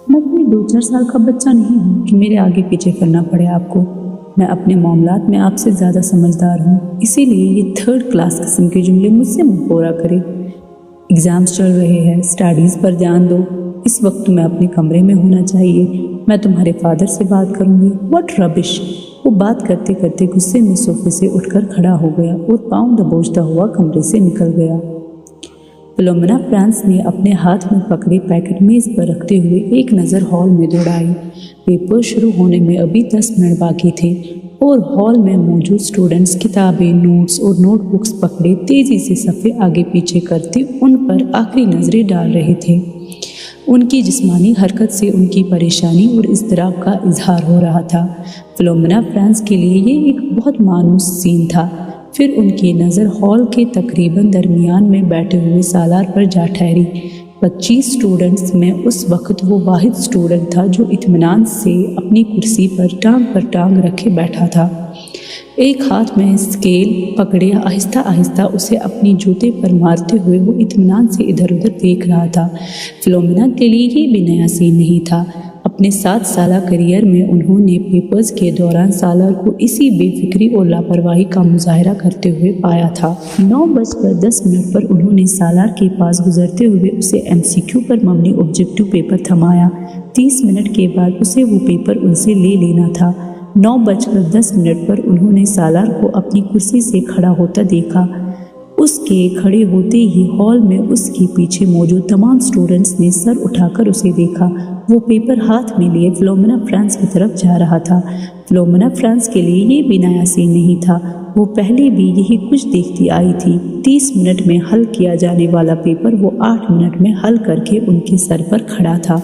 मैं कोई 2-4 साल का बच्चा नहीं हूँ कि मेरे आगे पीछे करना पड़े आपको। मैं अपने मामलात में आपसे ज़्यादा समझदार हूँ, इसीलिए ये 3rd क्लास किस्म के जुमले मुझसे मुँह पूरा करे। एग्ज़ाम्स चल रहे हैं, स्टडीज़ पर ध्यान दो। इस वक्त मैं अपने कमरे में होना चाहिए। मैं तुम्हारे फादर से बात करूँगी। What rubbish. वो बात करते करते गुस्से में सोफे से उठकर खड़ा हो गया और पाँव दबोचता हुआ कमरे से निकल गया। फिलोमेना फ्रांस ने अपने हाथ में पकड़े पैकेट मेज़ पर रखते हुए एक नज़र हॉल में दौड़ाई। पेपर शुरू होने में अभी 10 मिनट बाकी थे और हॉल में मौजूद स्टूडेंट्स किताबें, नोट्स और नोटबुक्स पकड़े तेज़ी से सफ़े आगे पीछे करते उन पर आखिरी नज़रें डाल रहे थे। उनकी जिस्मानी हरकत से उनकी परेशानी और इज़्तिराब का इजहार हो रहा था। फिलोमेना फ्रांस के लिए ये एक बहुत मायूस सीन था। फिर उनकी नज़र हॉल के तकरीबन दरमियान में बैठे हुए सालार पर जा ठहरी। 25 स्टूडेंट्स में उस वक्त वो वाहिद स्टूडेंट था जो इत्मीनान से अपनी कुर्सी पर टांग रखे बैठा था। एक हाथ में स्केल पकड़े आहिस्ता आहिस्ता उसे अपनी जूते पर मारते हुए वो इत्मीनान से इधर उधर देख रहा था। फिलोमेना के लिए ये भी नया सीन नहीं था। अपने 7 साला करियर में उन्होंने पेपर्स के दौरान सालार को इसी बेफिक्री और लापरवाही का मुजाहरा करते हुए पाया था। 9:10 पर उन्होंने सालार के पास गुजरते हुए उसे MCQ पर मबनी ऑब्जेक्टिव पेपर थमाया। 30 मिनट के बाद उसे वो पेपर उनसे ले लेना था। 9:10 पर उन्होंने सालार को अपनी कुर्सी से खड़ा होता देखा। उसके खड़े होते ही हॉल में उसके पीछे मौजूद तमाम स्टूडेंट्स ने सर उठाकर उसे देखा। वो पेपर हाथ में लिए फिलोमेना फ्रांस की तरफ जा रहा था। फिलोमेना फ्रांस के लिए ये भी नया सीन नहीं था। वो पहले भी यही कुछ देखती आई थी। 30 मिनट में हल किया जाने वाला पेपर वो 8 मिनट में हल करके उनके सर पर खड़ा था।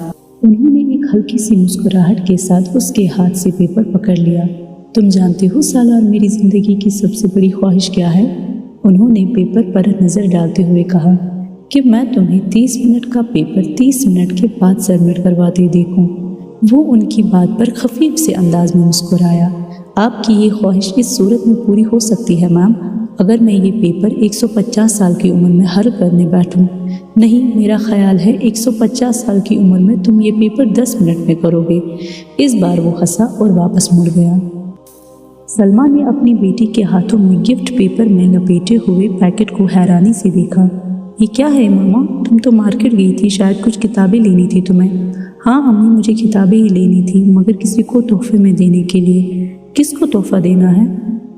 उन्होंने एक हल्की सी मुस्कुराहट के साथ उसके हाथ से पेपर पकड़ लिया। तुम जानते हो सालार, मेरी ज़िंदगी की सबसे बड़ी ख्वाहिश क्या है? उन्होंने पेपर पर नज़र डालते हुए कहा कि मैं तुम्हें 30 मिनट का पेपर 30 मिनट के बाद सबमिट करवाते देखूं। वो उनकी बात पर खफीफ से अंदाज में मुस्कुराया। आपकी ये ख्वाहिश इस सूरत में पूरी हो सकती है मैम, अगर मैं ये पेपर 150 साल की उम्र में हल करने बैठूं। नहीं, मेरा ख्याल है 150 साल की उम्र में तुम ये पेपर 10 मिनट में करोगे। इस बार वो हंसा और वापस मुड़ गया। सलमा ने अपनी बेटी के हाथों में गिफ्ट पेपर में लपेटे हुए पैकेट को हैरानी से देखा। ये क्या है मामा? तुम तो मार्केट गई थी, शायद कुछ किताबें लेनी थी तुम्हें। हाँ अम्मी, मुझे किताबें ही लेनी थी, मगर किसी को तोहफे में देने के लिए। किसको तोहफा देना है?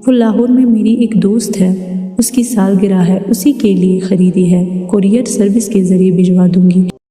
वो लाहौर में मेरी एक दोस्त है, उसकी सालगिरह है, उसी के लिए ख़रीदी है। कुरियर सर्विस के ज़रिए भिजवा दूंगी।